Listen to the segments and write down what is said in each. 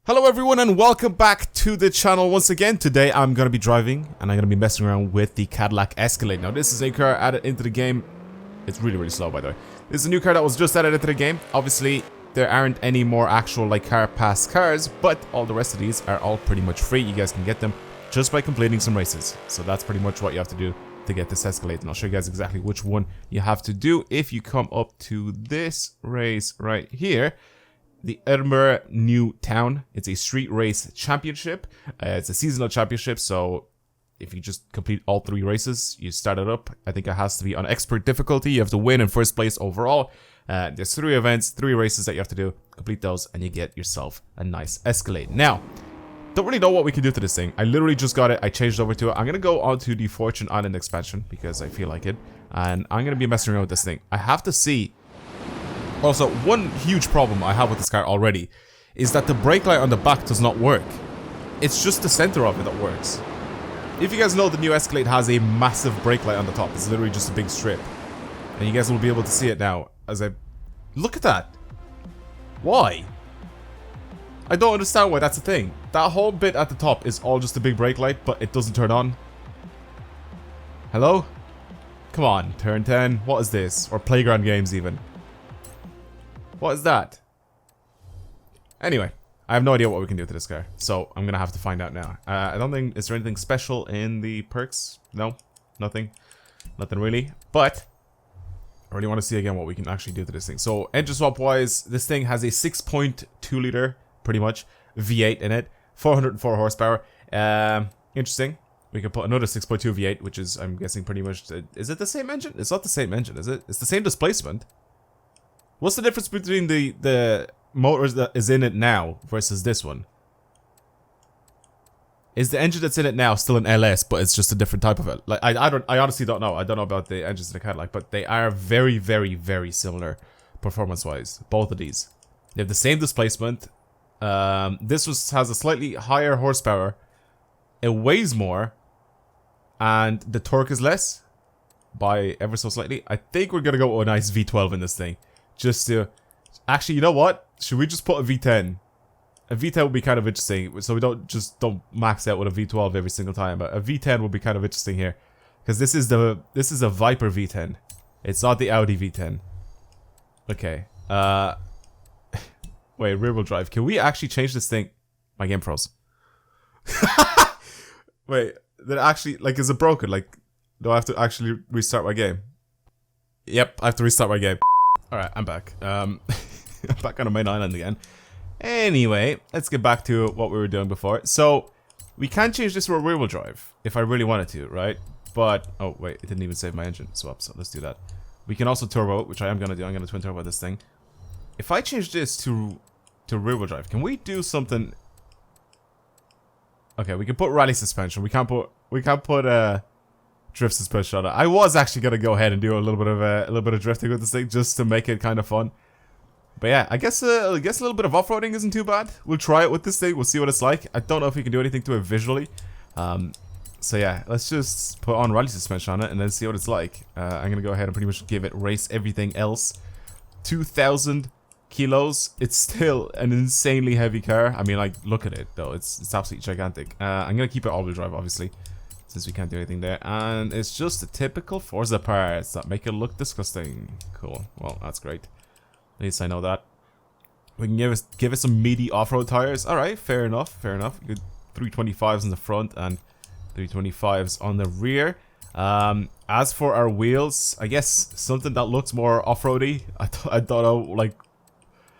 Hello everyone and welcome back to the channel once again. Today I'm going to be driving and I'm going to be messing around with the Cadillac Escalade. Now this is a car added into the game. It's really slow by the way. This is a new car that was just added into the game. Obviously there aren't any more actual like car pass cars, but all the rest of these are all pretty much free. You guys can get them just by completing some races. So that's pretty much what you have to do to get this Escalade. And I'll show you guys exactly which one you have to do if you come up to this race right here. The Edinburgh New Town. It's a street race championship. It's a seasonal championship, so if you just complete all 3 races, you start it up. I think it has to be on expert difficulty. You have to win in first place overall. There's 3 events, 3 races that you have to do. Complete those, and you get yourself a nice Escalade. Now, don't really know what we can do to this thing. I literally just got it. I changed over to it. I'm going to go on to the Fortune Island expansion because I feel like it. And I'm going to be messing around with this thing. I have to see. Also, one huge problem I have with this car already is that the brake light on the back does not work. It's just the center of it that works. If you guys know, the new Escalade has a massive brake light on the top. It's literally just a big strip. And you guys will be able to see it now as I... Look at that! Why? I don't understand why that's a thing. That whole bit at the top is all just a big brake light, but it doesn't turn on. Hello? Come on, turn 10. What is this? Or playground games even. What is that? Anyway, I have no idea what we can do to this car, so I'm gonna have to find out now. I don't think... Is there anything special in the perks? No? Nothing? Nothing really. But I really want to see again what we can actually do to this thing. So, engine swap wise, this thing has a 6.2 liter, pretty much, V8 in it. 404 horsepower. Interesting. We can put another 6.2 V8, which is, I'm guessing, pretty much... Is it the same engine? It's not the same engine, is it? It's the same displacement. What's the difference between the motors that is in it now versus this one? Is the engine that's in it now still an LS, but it's just a different type of it? Like I honestly don't know. I don't know about the engines in the Cadillac, but they are very similar performance-wise. Both of these, they have the same displacement. This has a slightly higher horsepower. It weighs more, and the torque is less by ever so slightly. I think we're gonna go with a nice V12 in this thing. Just to... Actually, you know what? Should we just put a V10? A V10 would be kind of interesting. So we don't max out with a V12 every single time. But a V10 would be kind of interesting here. Because this is a Viper V10. It's not the Audi V10. Okay. Wait, rear wheel drive. Can we actually change this thing? My game froze. Wait, that actually... Like, is it broken? Like, do I have to actually restart my game? Yep, I have to restart my game. Alright, I'm back. I'm back on the main island again. Anyway, let's get back to what we were doing before. So, we can change this to a rear wheel drive, if I really wanted to, right? But, oh wait, it didn't even save my engine swap, so let's do that. We can also turbo, which I am going to do. I'm going to twin turbo this thing. If I change this to rear wheel drive, can we do something... Okay, we can put rally suspension. We can't put drift suspension on it. I was actually gonna go ahead and do a little bit of drifting with this thing just to make it kind of fun. But yeah, I guess a little bit of off-roading isn't too bad. We'll try it with this thing. We'll see what it's like. I don't know if we can do anything to it visually. So yeah, let's just put on rally suspension on it and then see what it's like. I'm gonna go ahead and pretty much give it race everything else. 2,000 kilos. It's still an insanely heavy car. I mean, like, look at it though. It's absolutely gigantic. I'm gonna keep it all-wheel drive, obviously, since we can't do anything there. And it's just the typical Forza parts that make it look disgusting. Cool. Well, that's great. At least I know that. We can give it some meaty off-road tires. Alright, fair enough, fair enough. Good 325s in the front and 325s on the rear. As for our wheels, I guess something that looks more off-roady. I don't know, like...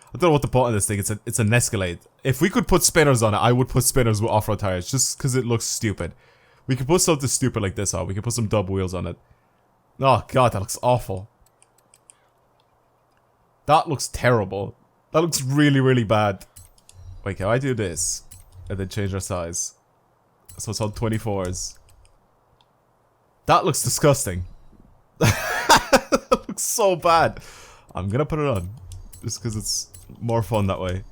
I don't know what to put on this thing. It's an Escalade. If we could put spinners on it, I would put spinners with off-road tires just because it looks stupid. We could put something stupid like this on. We could put some dub wheels on it. Oh god, that looks awful. That looks terrible. That looks really bad. Wait, can I do this? And then change our size. So it's on 24s. That looks disgusting. That looks so bad. I'm gonna put it on. Just because it's more fun that way.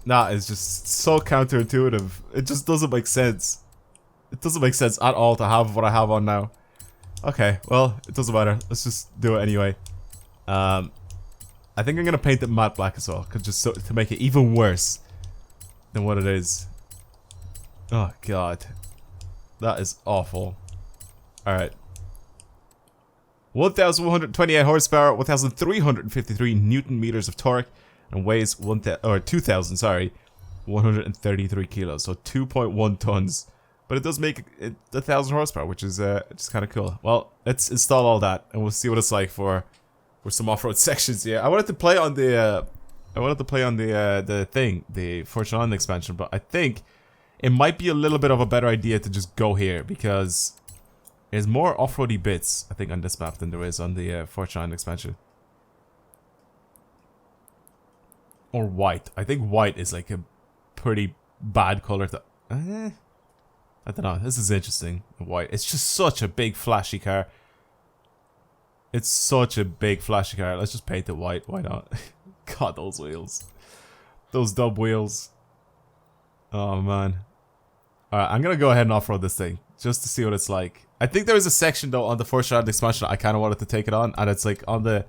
That is just so counterintuitive. It just doesn't make sense. It doesn't make sense at all to have what I have on now. Okay, well, it doesn't matter. Let's just do it anyway. I think I'm gonna paint it matte black as well, just so, to make it even worse. than what it is. Oh god. That is awful. Alright. 1,128 horsepower, 1,353 Newton meters of torque, and weighs 2,000, sorry, 133 kilos, so 2.1 tons. But it does make it 1,000 horsepower, which is kind of cool. Well, let's install all that, and we'll see what it's like for some off-road sections here. I wanted to play on the the Forza expansion, but I think it might be a little bit of a better idea to just go here because there's more off-roady bits, I think, on this map than there is on the Forza expansion. Or white. I think white is like a pretty bad color to... I don't know. This is interesting. White. It's just such a big flashy car. It's such a big flashy car. Let's just paint it white. Why not? God, those wheels. Those dub wheels. Oh, man. Alright, I'm gonna go ahead and off-road this thing. Just to see what it's like. I think there is a section, though, on the Forza expansion I kind of wanted to take it on. And it's like on the...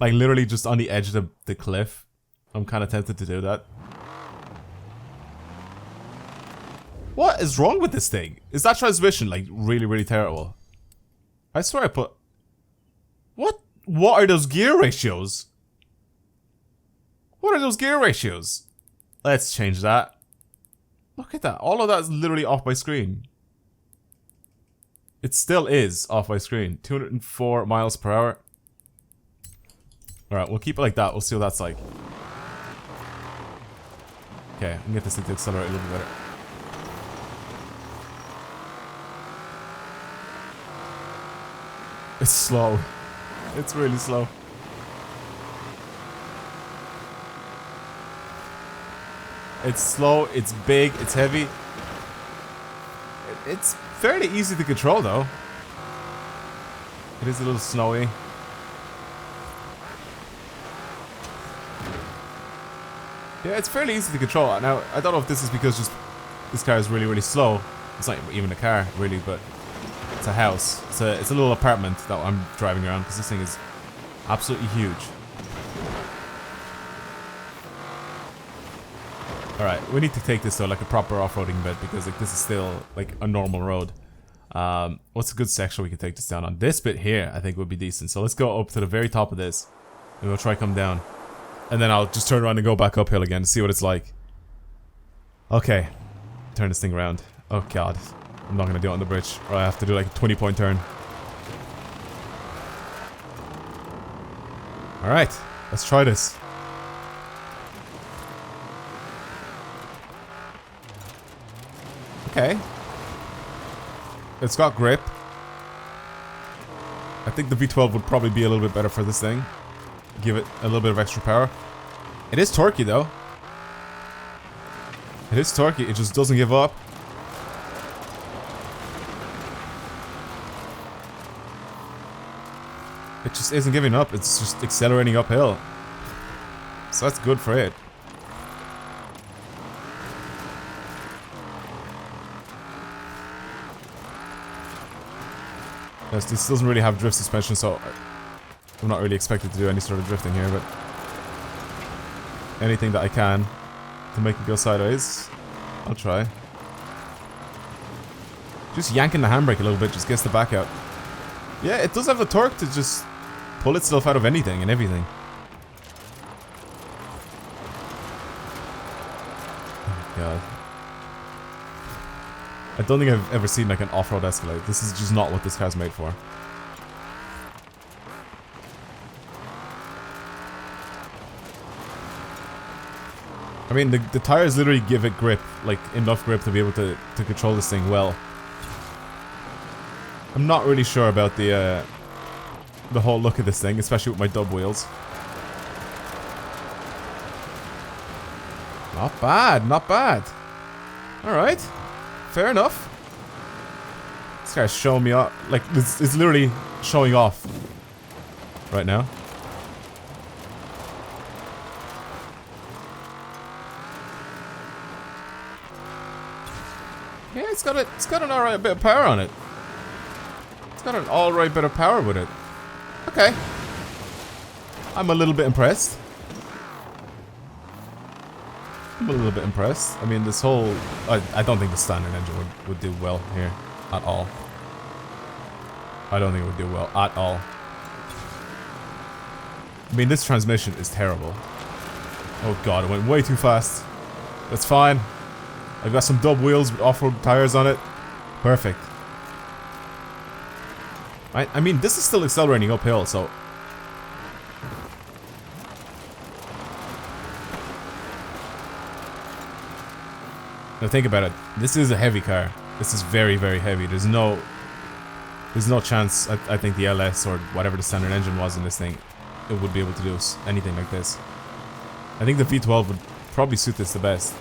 like, literally just on the edge of the cliff. I'm kind of tempted to do that. What is wrong with this thing? Is that transmission, like, really, really terrible? I swear I put... What? What are those gear ratios? What are those gear ratios? Let's change that. Look at that. All of that is literally off my screen. It still is off my screen. 204 miles per hour. Alright, we'll keep it like that. We'll see what that's like. Okay, I can get this thing to accelerate a little bit better. It's slow. It's really slow. It's slow, it's big, it's heavy. It's fairly easy to control though. It is a little snowy. Yeah, it's fairly easy to control. Now, I don't know if this is because just this car is really, really slow. It's not even a car, really, but it's a house. It's a little apartment that I'm driving around because this thing is absolutely huge. Alright, we need to take this though like a proper off-roading bit because like this is still like a normal road. What's a good section we can take this down on? This bit here I think would be decent. So let's go up to the very top of this and we'll try come down. And then I'll just turn around and go back uphill again to see what it's like. Okay. Turn this thing around. Oh god. I'm not gonna do it on the bridge. Or I have to do like a 20-point turn. Alright. Let's try this. Okay. It's got grip. I think the V12 would probably be a little bit better for this thing. Give it a little bit of extra power. It is torquey though. It is torquey, it just doesn't give up. It just isn't giving up, it's just accelerating uphill. So that's good for it. Yes, this doesn't really have drift suspension, so I'm not really expected to do any sort of drifting here, but anything that I can to make it go sideways, I'll try. Just yanking the handbrake a little bit just gets the back out. Yeah, it does have the torque to just pull itself out of anything and everything. Oh god. I don't think I've ever seen like an off-road Escalade. This is just not what this car's made for. I mean, the tires literally give it grip, like enough grip to be able to control this thing well. I'm not really sure about the whole look of this thing, especially with my dub wheels. Not bad, not bad. Alright. Fair enough. This guy's showing me off. Like, it's literally showing off right now. Yeah, it's got an alright bit of power on it. It's got an alright bit of power with it. Okay. I'm a little bit impressed. I'm a little bit impressed. I mean, this whole... I don't think the standard engine would do well here at all. I don't think it would do well at all. I mean, this transmission is terrible. Oh god, it went way too fast. That's fine. I've got some dub wheels with off-road tires on it. Perfect. I mean, this is still accelerating uphill, so... Now think about it. This is a heavy car. This is very, very heavy. There's no chance, I think the LS or whatever the standard engine was in this thing, it would be able to do anything like this. I think the V12 would probably suit this the best.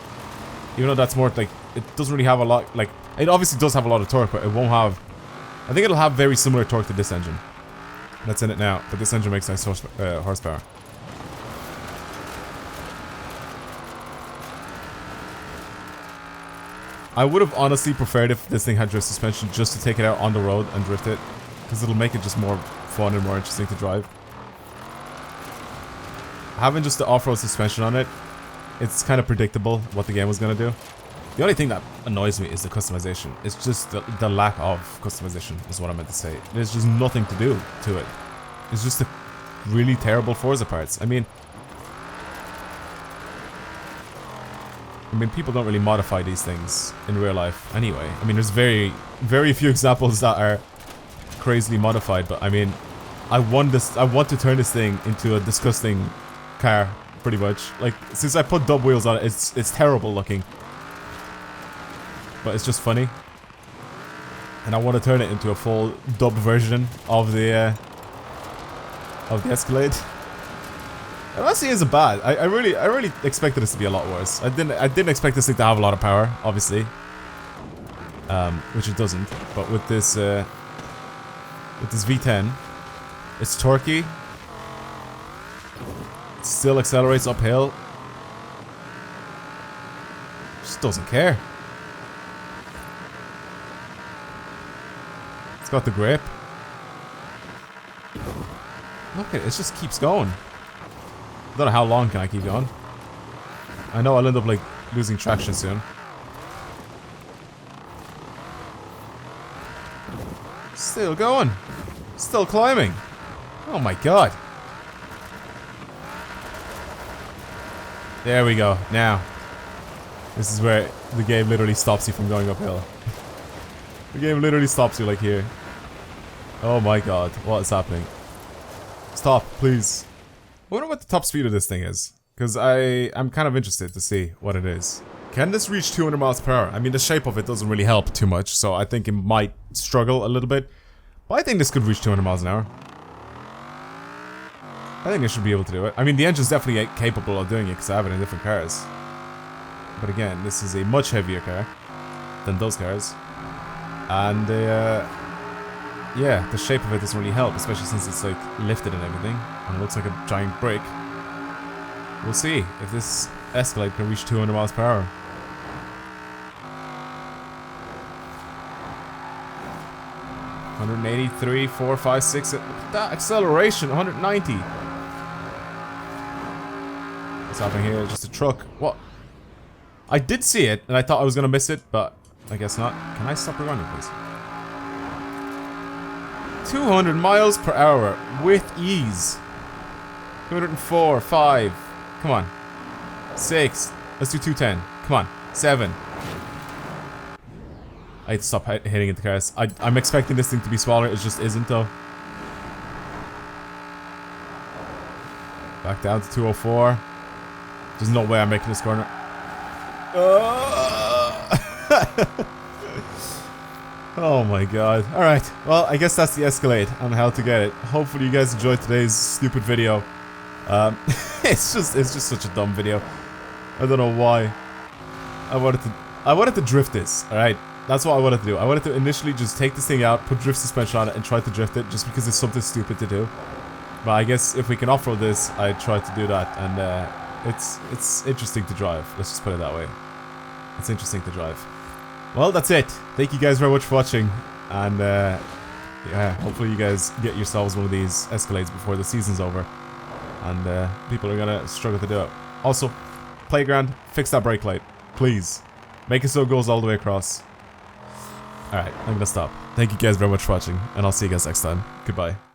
Even though that's more like, it doesn't really have a lot, like, it obviously does have a lot of torque, but it won't have, I think it'll have very similar torque to this engine that's in it now, but this engine makes nice horsepower. I would have honestly preferred if this thing had drift suspension just to take it out on the road and drift it, because it'll make it just more fun and more interesting to drive. Having just the off-road suspension on it, it's kind of predictable what the game was going to do. The only thing that annoys me is the customization. It's just the lack of customization is what I meant to say. There's just nothing to do to it. It's just the really terrible Forza parts. I mean, people don't really modify these things in real life anyway. I mean, there's very, very few examples that are crazily modified, but I mean, I want to turn this thing into a disgusting car, pretty much. Like, since I put dub wheels on it, it's terrible looking. But it's just funny. And I want to turn it into a full dub version of the Escalade. It honestly isn't bad. I really expected this to be a lot worse. I didn't expect this thing to have a lot of power, obviously. Which it doesn't. But with this V10, it's torquey. It still accelerates uphill. Just doesn't care. It's got the grip. Look, it just keeps going. I don't know how long can I keep going. I know I'll end up like losing traction soon. Still going. Still climbing. Oh my god. There we go. Now. This is where the game literally stops you from going uphill. The game literally stops you like here. Oh my god. What is happening? Stop, please. I wonder what the top speed of this thing is, because I'm kind of interested to see what it is. Can this reach 200 miles per hour? I mean, the shape of it doesn't really help too much, so I think it might struggle a little bit. But I think this could reach 200 miles an hour. I think I should be able to do it. I mean, the engine's definitely capable of doing it, because I have it in different cars. But again, this is a much heavier car than those cars. And yeah, the shape of it doesn't really help, especially since it's like lifted and everything, and it looks like a giant brick. We'll see if this Escalade can reach 200 miles per hour. $183, 4, 5, 6. That acceleration, 190. What's happening here? Just a truck. What? I did see it, and I thought I was gonna miss it, but I guess not. Can I stop rewinding, please? 200 miles per hour with ease. 204, 5. Come on. 6. Let's do 210. Come on. 7. I had to stop hitting into cars. I'm expecting this thing to be smaller. It just isn't, though. Back down to 204. There's no way I'm making this corner. Oh my god. Alright, well, I guess that's the Escalade on how to get it. Hopefully you guys enjoyed today's stupid video. It's just such a dumb video. I don't know why. I wanted to drift this, alright? That's what I wanted to do. I wanted to initially just take this thing out, put drift suspension on it, and try to drift it, just because it's something stupid to do. But I guess if we can off-road this, I try to do that, and it's interesting to drive. Let's just put it that way. It's interesting to drive. Well, that's it. Thank you guys very much for watching, and yeah, hopefully you guys get yourselves one of these Escalades before the season's over, and people are gonna struggle to do it. Also, playground, fix that brake light. Please. Make it so it goes all the way across. Alright, I'm gonna stop. Thank you guys very much for watching, and I'll see you guys next time. Goodbye.